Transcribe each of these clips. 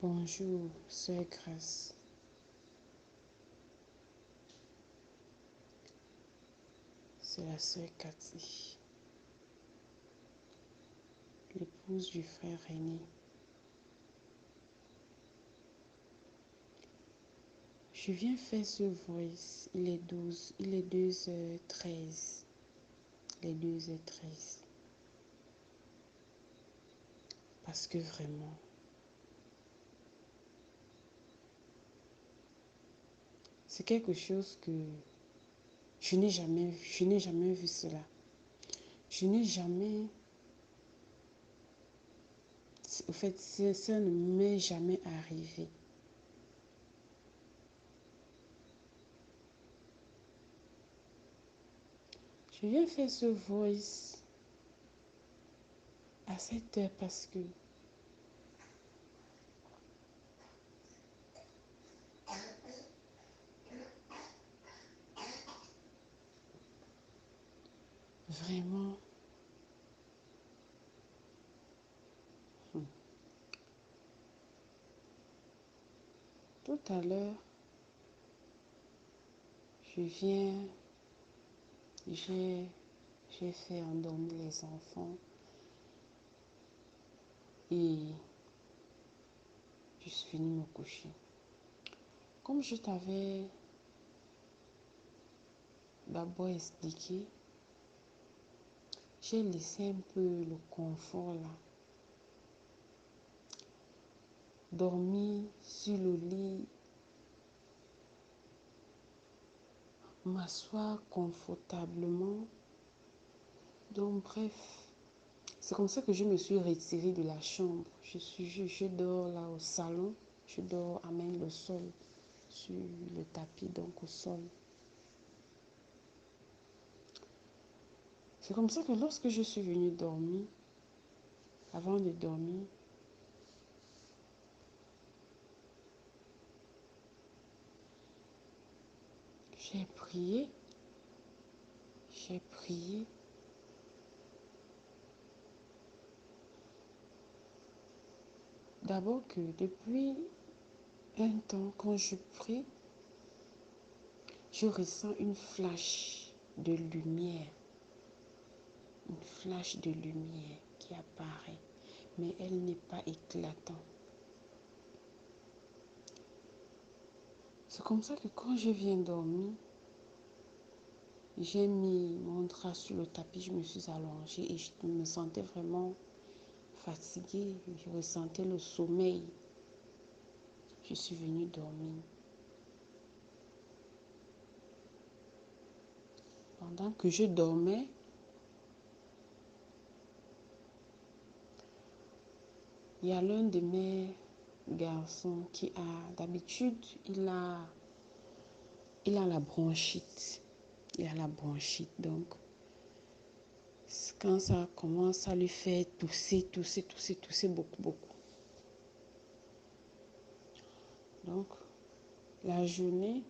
Bonjour, Sœur Grâce. C'est la Sœur Cathy, l'épouse du frère René. Je viens faire ce voice, il est 2h13. Il est 2h13. Parce que vraiment, c'est quelque chose que je n'ai jamais vu cela. Je n'ai jamais, au fait, ça ne m'est jamais arrivé. Je viens faire ce voice à cette heure parce que vraiment, tout à l'heure, j'ai fait endormir les enfants et je suis venue me coucher. Comme je t'avais d'abord expliqué, j'ai laissé un peu le confort là. Dormir sur le lit, m'asseoir confortablement. Donc bref, c'est comme ça que je me suis retirée de la chambre. Je dors là au salon, je dors à même le sol, sur le tapis, donc au sol. C'est comme ça que lorsque je suis venue dormir, avant de dormir, j'ai prié. D'abord que depuis un temps, quand je prie, je ressens une flash de lumière. Une flash de lumière qui apparaît, mais elle n'est pas éclatante. C'est comme ça que quand je viens dormir, j'ai mis mon drap sur le tapis, je me suis allongée et je me sentais vraiment fatiguée. Je ressentais le sommeil. Je suis venue dormir. Pendant que je dormais, il y a l'un de mes garçons qui a, d'habitude, il a la bronchite. Il a la bronchite, donc quand ça commence à lui faire tousser beaucoup. Donc, la journée,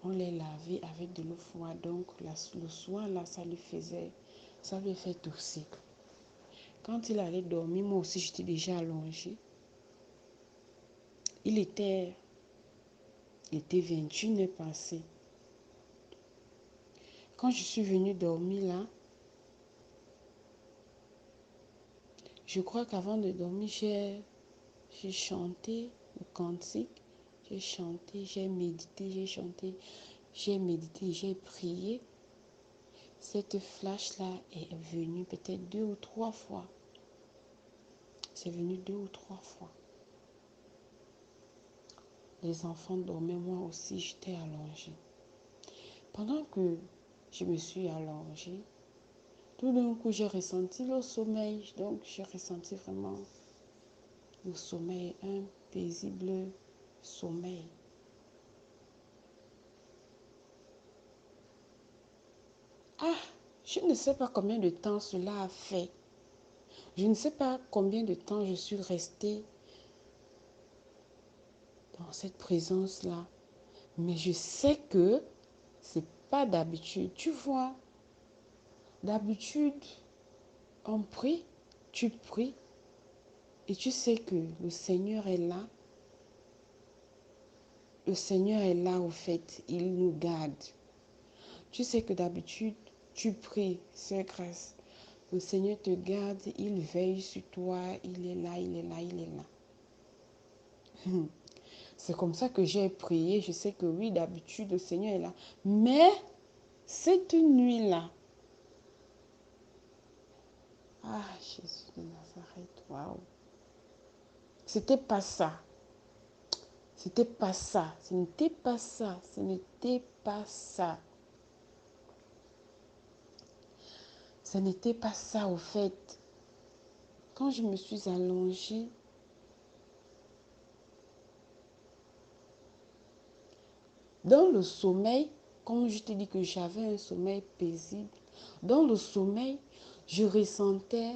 on les lavait avec de l'eau froide. Donc, le soir, là, ça lui fait tousser. Quand il allait dormir, moi aussi, j'étais déjà allongée. Il était 21h passé. Quand je suis venue dormir là, je crois qu'avant de dormir, j'ai chanté le cantique. J'ai chanté, j'ai médité, j'ai prié. Cette flash-là est venue peut-être 2 ou 3 fois. C'est venu 2 ou 3 fois. Les enfants dormaient, moi aussi j'étais allongée. Pendant que je me suis allongée, tout d'un coup j'ai ressenti le sommeil. Donc j'ai ressenti vraiment le sommeil, un paisible sommeil. Ah, je ne sais pas combien de temps cela a fait. Je ne sais pas combien de temps je suis restée dans cette présence-là. Mais je sais que c'est pas d'habitude. Tu vois, d'habitude, on prie, tu pries, Et tu sais que le Seigneur est là. Le Seigneur est là au fait. Il nous garde. Tu sais que d'habitude, tu pries, Sœur Grâce. Le Seigneur te garde, il veille sur toi, il est là, il est là, il est là. C'est comme ça que j'ai prié. Je sais que oui, d'habitude, le Seigneur est là. Mais cette nuit-là, ah, Jésus de Nazareth, waouh. C'était pas ça. C'était pas ça. Ce n'était pas ça. Ce n'était pas ça. Ce n'était pas ça au fait. Quand je me suis allongée, dans le sommeil, comme je te dis que j'avais un sommeil paisible, dans le sommeil, je ressentais,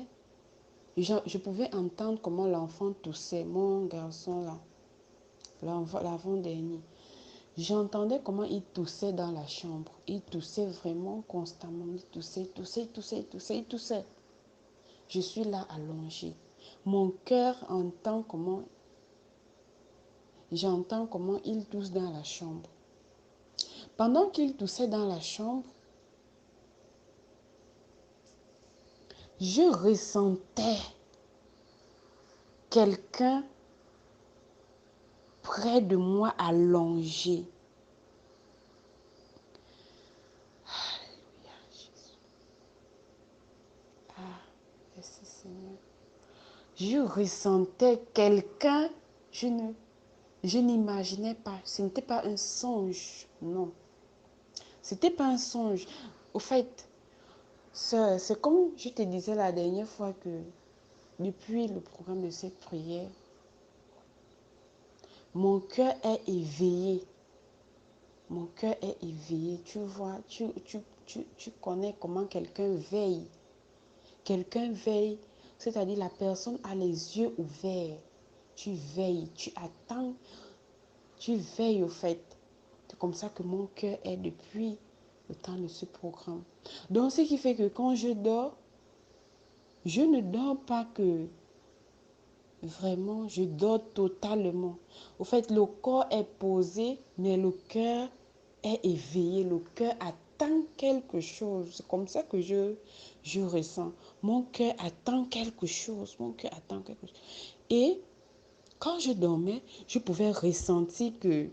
je pouvais entendre comment l'enfant toussait, mon garçon là, l'avant-dernier. J'entendais comment il toussait dans la chambre. Il toussait vraiment constamment. Il toussait, toussait, toussait, toussait, toussait. Je suis là allongée. Mon cœur entend comment, j'entends comment il tousse dans la chambre. Pendant qu'il toussait dans la chambre, je ressentais quelqu'un près de moi allongé. Alléluia, Jésus. Ah, merci Seigneur. Je ressentais quelqu'un, je n'imaginais pas. Ce n'était pas un songe, non. C'était pas un songe. Au fait, c'est comme je te disais la dernière fois que depuis le programme de cette prière, mon cœur est éveillé. Mon cœur est éveillé. Tu vois, tu connais comment quelqu'un veille. Quelqu'un veille, c'est-à-dire la personne a les yeux ouverts. Tu veilles, tu attends, tu veilles au fait. C'est comme ça que mon cœur est depuis le temps de ce programme. Donc, ce qui fait que quand je dors, je ne dors pas que vraiment, je dors totalement. Au fait, le corps est posé, mais le cœur est éveillé. Le cœur attend quelque chose. C'est comme ça que je ressens. Mon cœur attend quelque chose. Mon cœur attend quelque chose. Et quand je dormais, je pouvais ressentir que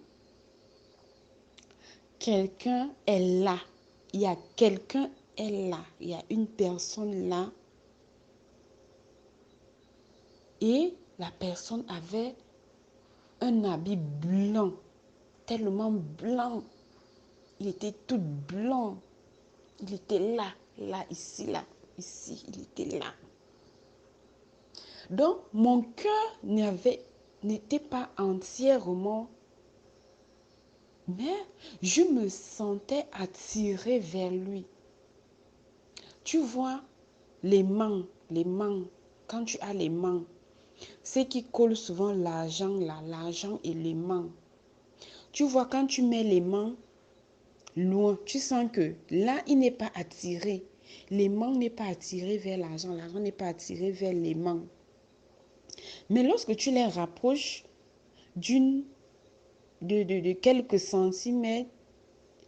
quelqu'un est là. Il y a quelqu'un est là. Il y a une personne là. Et la personne avait un habit blanc, tellement blanc. Il était tout blanc. Il était là, là, ici, il était là. Donc, mon cœur n'était pas entièrement, mais je me sentais attirée vers lui. Tu vois, les mains, quand tu as les mains, ce qui colle souvent l'argent là, l'argent et les mains. Tu vois, quand tu mets les mains loin, tu sens que là, il n'est pas attiré. Les mains n'est pas attiré vers l'argent, l'argent n'est pas attiré vers les mains. Mais lorsque tu les rapproches de quelques centimètres,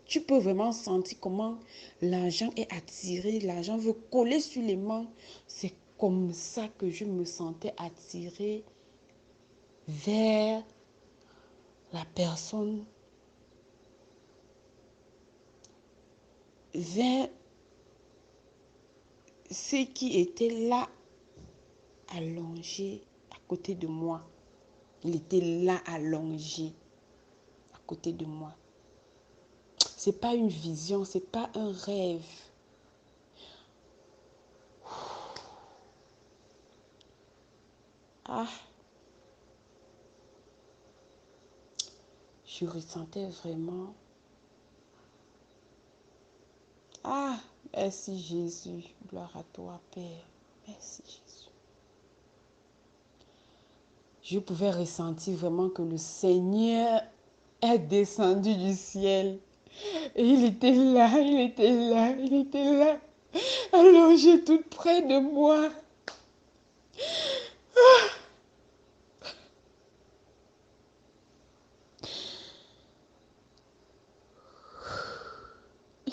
tu peux vraiment sentir comment l'argent est attiré, l'argent veut coller sur les mains. C'est comme ça que je me sentais attirée vers la personne, vers ce qui était là, allongé à côté de moi. Il était là, allongé à côté de moi. C'est pas une vision, c'est pas un rêve. Ah, je ressentais vraiment. Ah, merci Jésus. Gloire à toi, Père. Merci Jésus. Je pouvais ressentir vraiment que le Seigneur est descendu du ciel. Et il était là, il était là, il était là, allongé tout près de moi.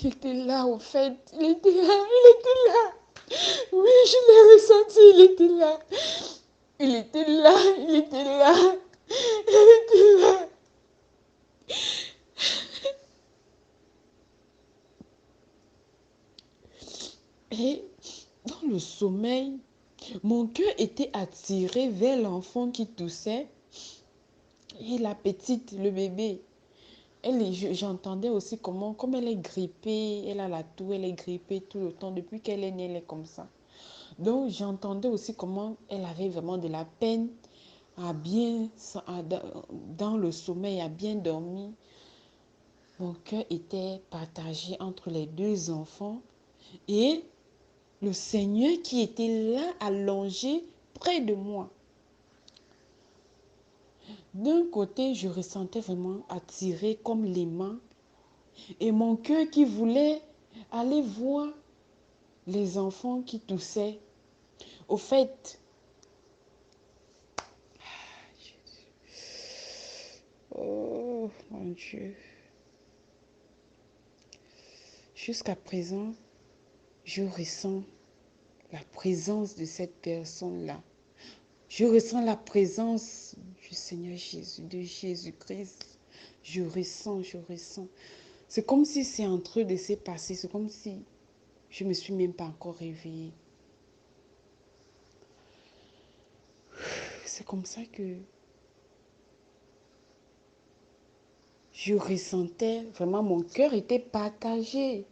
Il était là, au fait. Il était là, il était là. Oui, je l'ai ressenti, il était là. Il était là, il était là. Il était là. Et dans le sommeil, mon cœur était attiré vers l'enfant qui toussait et la petite, le bébé. J'entendais aussi comment, comme elle est grippée, elle a la toux, elle est grippée tout le temps. Depuis qu'elle est née, elle est comme ça. Donc, j'entendais aussi comment elle avait vraiment de la peine à bien, dans le sommeil, à bien dormir. Mon cœur était partagé entre les deux enfants et le Seigneur qui était là, allongé près de moi. D'un côté, je ressentais vraiment attiré comme l'aimant et mon cœur qui voulait aller voir les enfants qui toussaient. Au fait, oh mon Dieu, jusqu'à présent, je ressens la présence de cette personne-là. Je ressens la présence du Seigneur Jésus, de Jésus-Christ. Je ressens, je ressens. C'est comme si c'est en train de se passer. C'est comme si je ne me suis même pas encore réveillée. C'est comme ça que je ressentais vraiment, mon cœur était partagé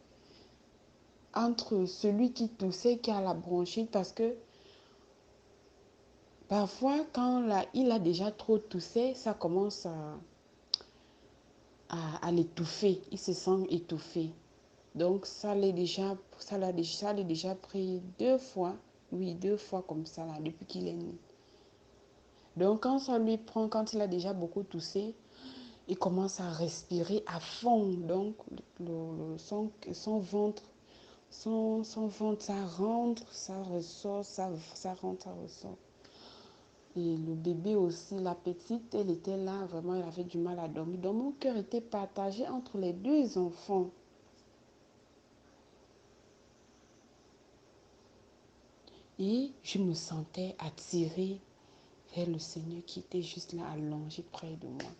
entre celui qui toussait, qui a la bronchite, parce que parfois, quand il a déjà trop toussé, ça commence à l'étouffer. Il se sent étouffé. Donc, ça l'a déjà pris 2 fois. Oui, 2 fois comme ça, là, depuis qu'il est né. Donc, quand ça lui prend, quand il a déjà beaucoup toussé, il commence à respirer à fond. Donc, son ventre, son ventre, ça rentre, ça ressort, ça rentre, ça ressort. Et le bébé aussi, la petite, elle était là, vraiment, elle avait du mal à dormir. Donc, mon cœur était partagé entre les deux enfants. Et je me sentais attirée vers le Seigneur qui était juste là, allongé près de moi.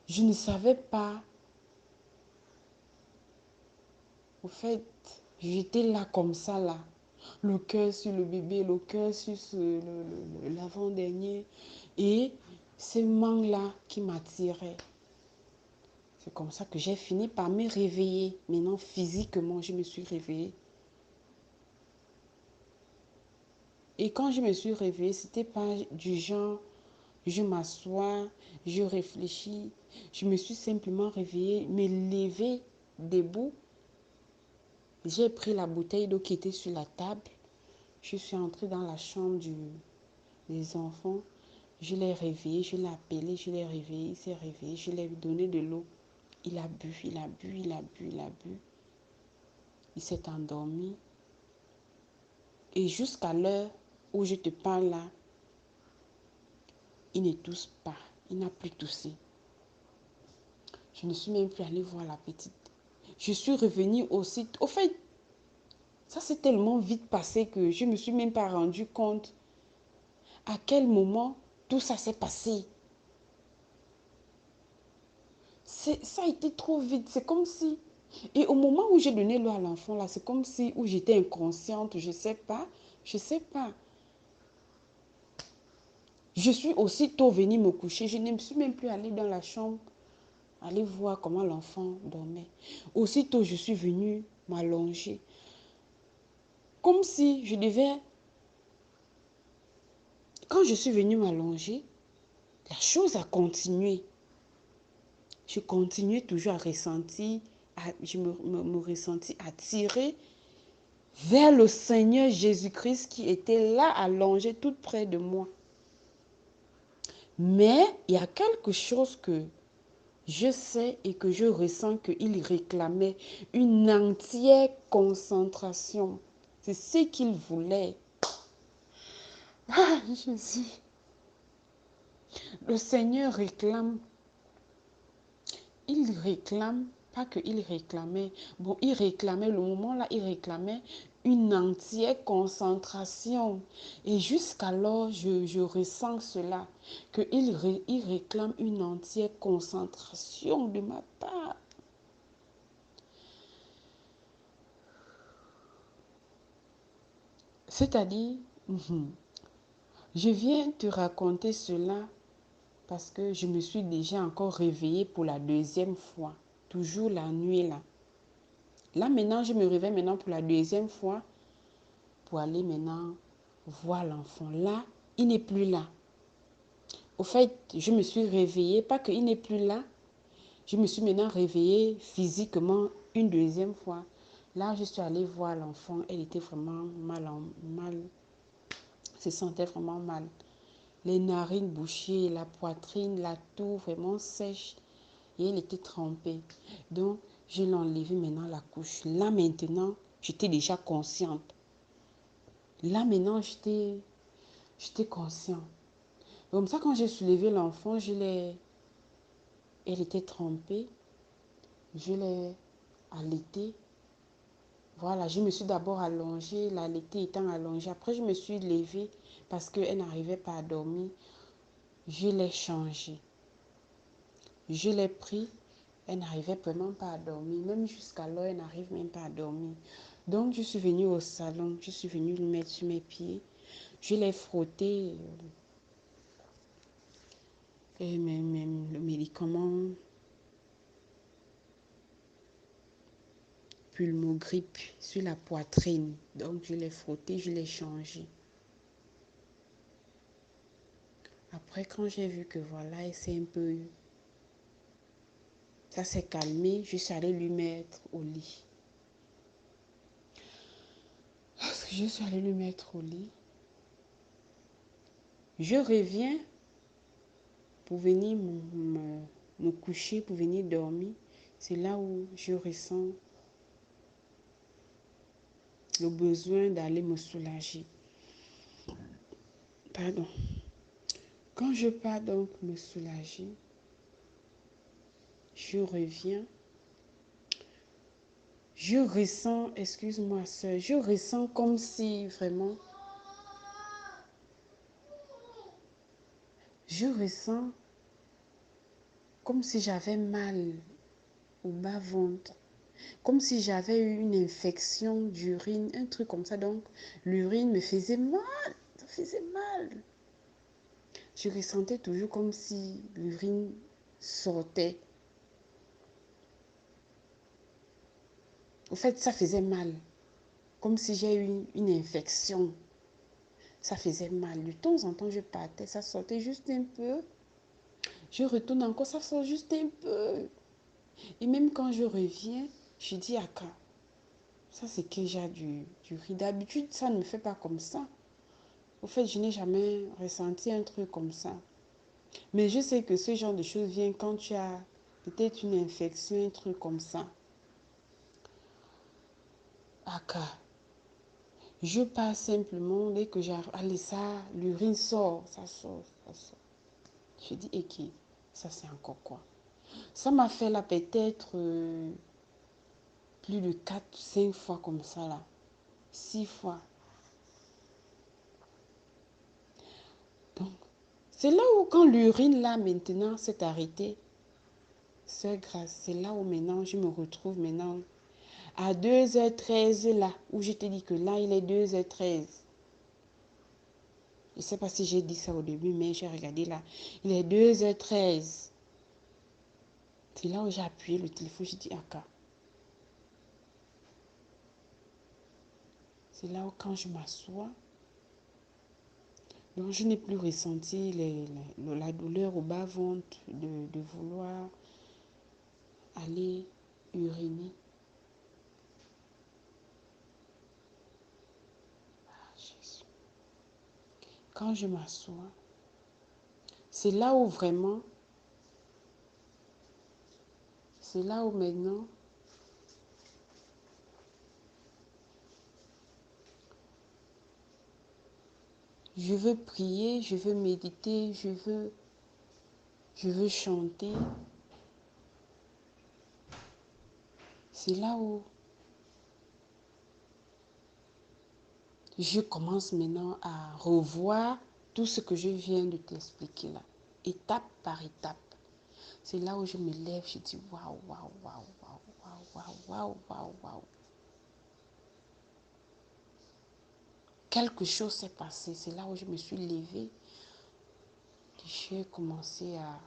Je ne savais pas. Au fait, j'étais là comme ça, là. Le cœur sur le bébé, le cœur sur l'avant-dernier. Et ce manque-là qui m'attirait. C'est comme ça que j'ai fini par me réveiller. Maintenant, physiquement, je me suis réveillée. Et quand je me suis réveillée, ce n'était pas du genre, je m'assois, je réfléchis. Je me suis simplement réveillée, me lever debout. J'ai pris la bouteille d'eau qui était sur la table. Je suis entrée dans la chambre des enfants. Je l'ai réveillé, je l'ai appelé, je l'ai réveillé, il s'est réveillé, je lui ai donné de l'eau. Il a bu, il a bu, il a bu, il a bu. Il s'est endormi. Et jusqu'à l'heure où je te parle là, il ne tousse pas. Il n'a plus toussé. Je ne suis même plus allée voir la petite. Je suis revenue aussi. Au fait, ça s'est tellement vite passé que je ne me suis même pas rendu compte à quel moment tout ça s'est passé. Ça a été trop vite. C'est comme si... Et au moment où j'ai donné l'eau à l'enfant, là, c'est comme si où j'étais inconsciente. Je ne sais pas. Je ne sais pas. Je suis aussitôt venue me coucher. Je ne me suis même plus allée dans la chambre, aller voir comment l'enfant dormait. Aussitôt, je suis venue m'allonger. Comme si je devais... Quand je suis venue m'allonger, la chose a continué. Je continuais toujours à ressentir, je me ressentis attirée vers le Seigneur Jésus-Christ qui était là, allongé tout près de moi. Mais il y a quelque chose que je sais et que je ressens qu'il réclamait une entière concentration. C'est ce qu'il voulait. Ah, Jésus. Le Seigneur réclame, il réclame, pas qu'il réclamait, bon, il réclamait, le moment là, il réclamait une entière concentration. Et jusqu'alors, je ressens cela, qu'il réclame une entière concentration de ma part. C'est-à-dire, je viens te raconter cela parce que je me suis déjà encore réveillée pour la deuxième fois, toujours la nuit là. Là maintenant, je me réveille maintenant pour la deuxième fois pour aller maintenant voir l'enfant. Là, il n'est plus là. Au fait, je me suis réveillée, pas qu'il n'est plus là, je me suis maintenant réveillée physiquement une deuxième fois. Là, je suis allée voir l'enfant, elle était vraiment mal, se sentait vraiment mal. Les narines bouchées, la poitrine, la toux vraiment sèche. Et elle était trempée. Donc, je l'ai enlevé maintenant la couche. Là maintenant, j'étais déjà consciente. Là maintenant, j'étais consciente. Comme ça, quand j'ai soulevé l'enfant, elle était trempée. Je l'ai allaitée. Voilà, je me suis d'abord allongée, l'allaitée étant allongée. Après, je me suis levée parce qu'elle n'arrivait pas à dormir. Je l'ai changée. Je l'ai pris, elle n'arrivait vraiment pas à dormir. Même jusqu'à l'heure, elle n'arrive même pas à dormir. Donc, je suis venue au salon, je suis venue le mettre sur mes pieds. Je l'ai frotté, et même le médicament pulmogrippe sur la poitrine. Donc, je l'ai frotté, je l'ai changé. Après, quand j'ai vu que voilà, ça s'est calmé, je suis allée lui mettre au lit. Lorsque je suis allée lui mettre au lit, je reviens pour venir me coucher, pour venir dormir. C'est là où je ressens le besoin d'aller me soulager. Pardon. Quand je pars donc me soulager, je reviens. Je ressens, excuse-moi soeur, je ressens comme si vraiment, je ressens comme si j'avais mal au bas-ventre, comme si j'avais eu une infection d'urine, un truc comme ça. Donc, l'urine me faisait mal, ça faisait mal. Je ressentais toujours comme si l'urine sortait. Au fait, ça faisait mal, comme si j'ai eu une infection. Ça faisait mal. De temps en temps, je partais, ça sortait juste un peu. Je retourne encore, ça sort juste un peu. Et même quand je reviens, je dis à Ka, ça c'est que j'ai du riz. D'habitude, ça ne me fait pas comme ça. Au fait, je n'ai jamais ressenti un truc comme ça. Mais je sais que ce genre de choses vient quand tu as peut-être une infection, un truc comme ça. Aka, je passe simplement, dès que j'arrive, allez, ça, l'urine sort, ça sort, ça sort. Je dis, et qui? Ça c'est encore quoi? Ça m'a fait là peut-être plus de 4 5 fois comme ça là. 6 fois. Donc, c'est là où quand l'urine là maintenant s'est arrêtée, c'est grâce, c'est là où maintenant je me retrouve maintenant à 2h13 là, où je te dis que là il est 2h13. Je ne sais pas si j'ai dit ça au début, mais j'ai regardé là. Il est 2h13. C'est là où j'ai appuyé le téléphone, j'ai dit Aka. C'est là où quand je m'assois, donc je n'ai plus ressenti la douleur au bas-ventre de vouloir aller uriner. Ah, Jésus. Quand je m'assois, c'est là où vraiment, c'est là où maintenant, je veux prier, je veux méditer, je veux je veux chanter. C'est là où je commence maintenant à revoir tout ce que je viens de t'expliquer là, étape par étape. C'est là où je me lève, je dis waouh, waouh, waouh, waouh, waouh, waouh, waouh, waouh. Quelque chose s'est passé. C'est là où je me suis levée. J'ai commencé à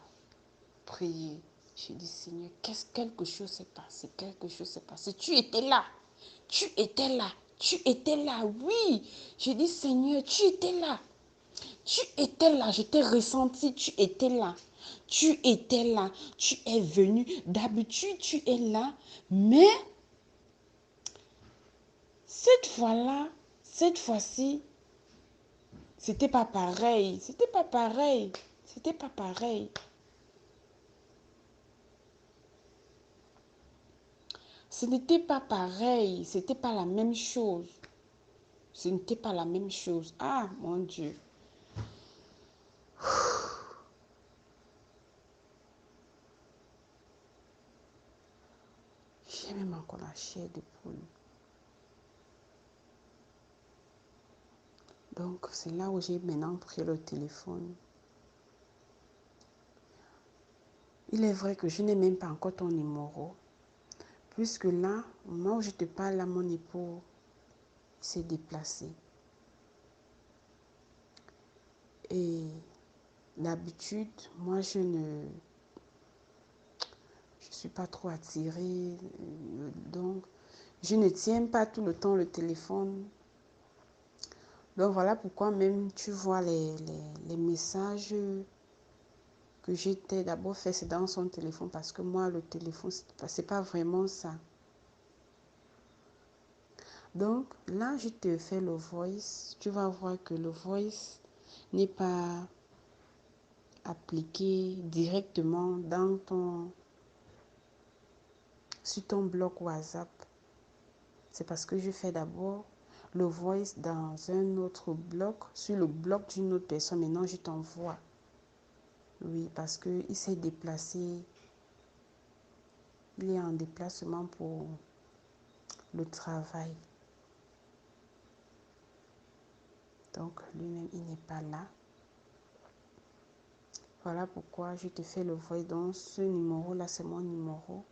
prier. J'ai dit Seigneur, quelque chose s'est passé, quelque chose s'est passé. Tu étais là, tu étais là, tu étais là, oui. J'ai dit Seigneur, tu étais là. Tu étais là, je t'ai ressenti, tu étais là. Tu étais là, tu es venu. D'habitude, tu es là, mais cette fois-là, cette fois-ci, c'était pas pareil. C'était pas pareil. C'était pas pareil. Ce n'était pas pareil. C'était pas la même chose. Ce n'était pas la même chose. Ah, mon Dieu. J'ai même encore la chair de poule. Donc, c'est là où j'ai maintenant pris le téléphone. Il est vrai que je n'ai même pas encore ton numéro. Puisque là, au moment où je te parle, là, mon époux s'est déplacé. Et d'habitude, moi, je suis pas trop attirée. Donc, je ne tiens pas tout le temps le téléphone. Donc, voilà pourquoi même tu vois les messages que j'étais d'abord fait, c'est dans son téléphone. Parce que moi, le téléphone, c'est pas vraiment ça. Donc, là, je te fais le voice. Tu vas voir que le voice n'est pas appliqué directement sur ton bloc WhatsApp. C'est parce que je fais d'abord le voice dans un autre bloc, sur le bloc d'une autre personne. Maintenant, je t'envoie. Oui, parce qu'il s'est déplacé. Il est en déplacement pour le travail. Donc, lui-même, il n'est pas là. Voilà pourquoi je te fais le voice. Donc, ce numéro-là, c'est mon numéro.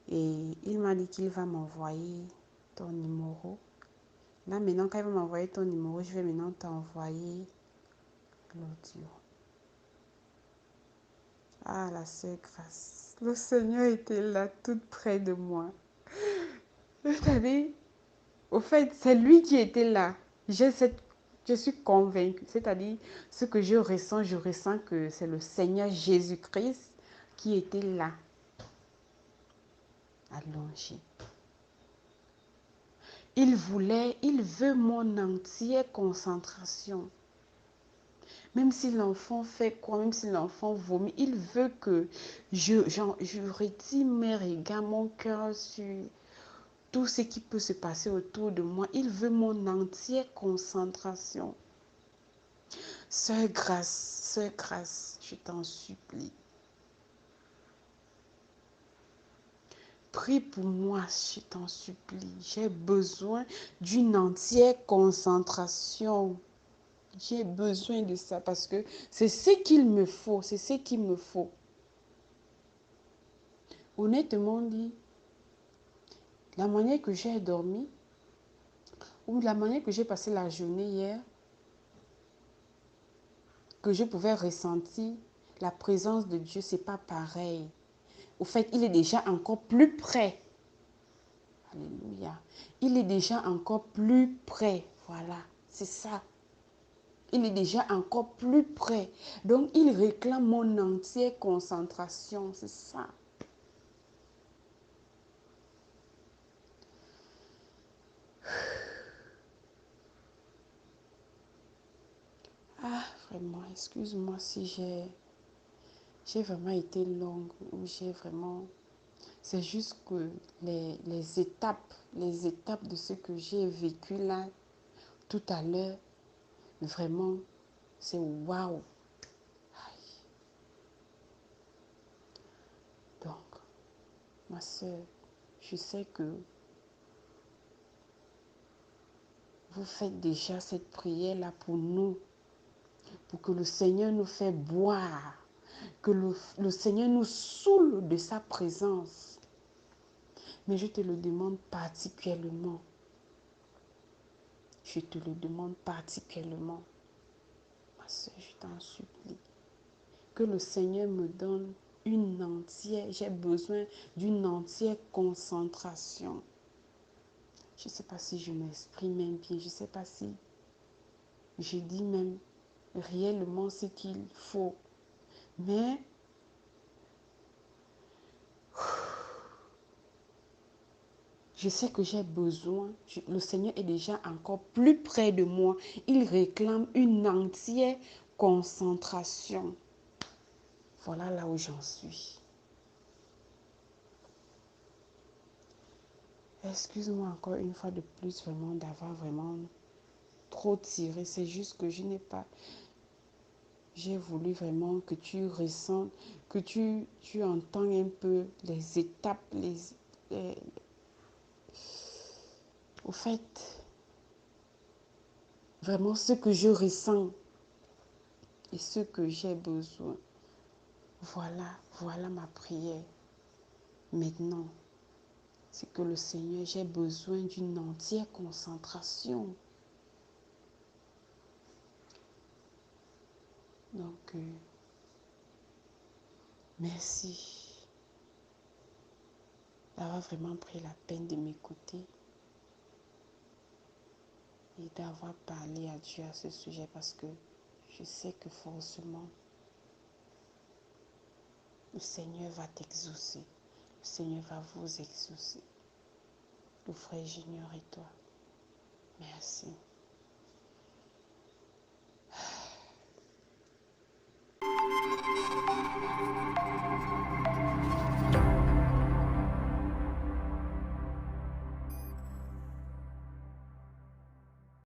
Et il m'a dit qu'il va m'envoyer ton numéro. Là, maintenant, quand il va m'envoyer ton numéro, je vais maintenant t'envoyer l'audio. Ah, la sœur Grâce. Le Seigneur était là, tout près de moi. C'est-à-dire, au fait, c'est lui qui était là. Je suis convaincue. C'est-à-dire, ce que je ressens que c'est le Seigneur Jésus-Christ qui était là, allongé. Il veut mon entière concentration. Même si l'enfant fait quoi, même si l'enfant vomit, il veut que je retire mes regards, mon cœur sur tout ce qui peut se passer autour de moi. Il veut mon entière concentration. Sœur Grâce, je t'en supplie. Prie pour moi, je t'en supplie. J'ai besoin d'une entière concentration. J'ai besoin de ça parce que c'est ce qu'il me faut. C'est ce qu'il me faut. Honnêtement dit, la manière que j'ai dormi ou la manière que j'ai passé la journée hier, que je pouvais ressentir la présence de Dieu, c'est pas pareil. Au fait, il est déjà encore plus près. Alléluia. Il est déjà encore plus près. Voilà, c'est ça. Il est déjà encore plus près. Donc, il réclame mon entière concentration. C'est ça. Ah, vraiment, excuse-moi si j'ai vraiment été longue ou j'ai vraiment... C'est juste que les étapes de ce que j'ai vécu là, tout à l'heure, vraiment, c'est waouh. Ma soeur, je sais que vous faites déjà cette prière-là pour nous, pour que le Seigneur nous fait boire, que le Seigneur nous saoule de sa présence. Mais je te le demande particulièrement. Je te le demande particulièrement. Ma soeur, je t'en supplie. Que le Seigneur me donne une entière, j'ai besoin d'une entière concentration. Je ne sais pas si je m'exprime même bien, je ne sais pas si je dis même réellement ce qu'il faut. Mais je sais que j'ai besoin, le Seigneur est déjà encore plus près de moi. Il réclame une entière concentration. Voilà là où j'en suis. Excuse-moi encore une fois de plus vraiment d'avoir vraiment trop tiré. C'est juste que je n'ai pas... J'ai voulu vraiment que tu ressentes, que tu entends un peu les étapes, au fait, vraiment ce que je ressens et ce que j'ai besoin. Voilà ma prière. Maintenant, c'est que le Seigneur, j'ai besoin d'une entière concentration. Donc, merci d'avoir vraiment pris la peine de m'écouter et d'avoir parlé à Dieu à ce sujet parce que je sais que forcément, le Seigneur va t'exaucer. Le Seigneur va vous exaucer. Le frère Junior et toi. Merci.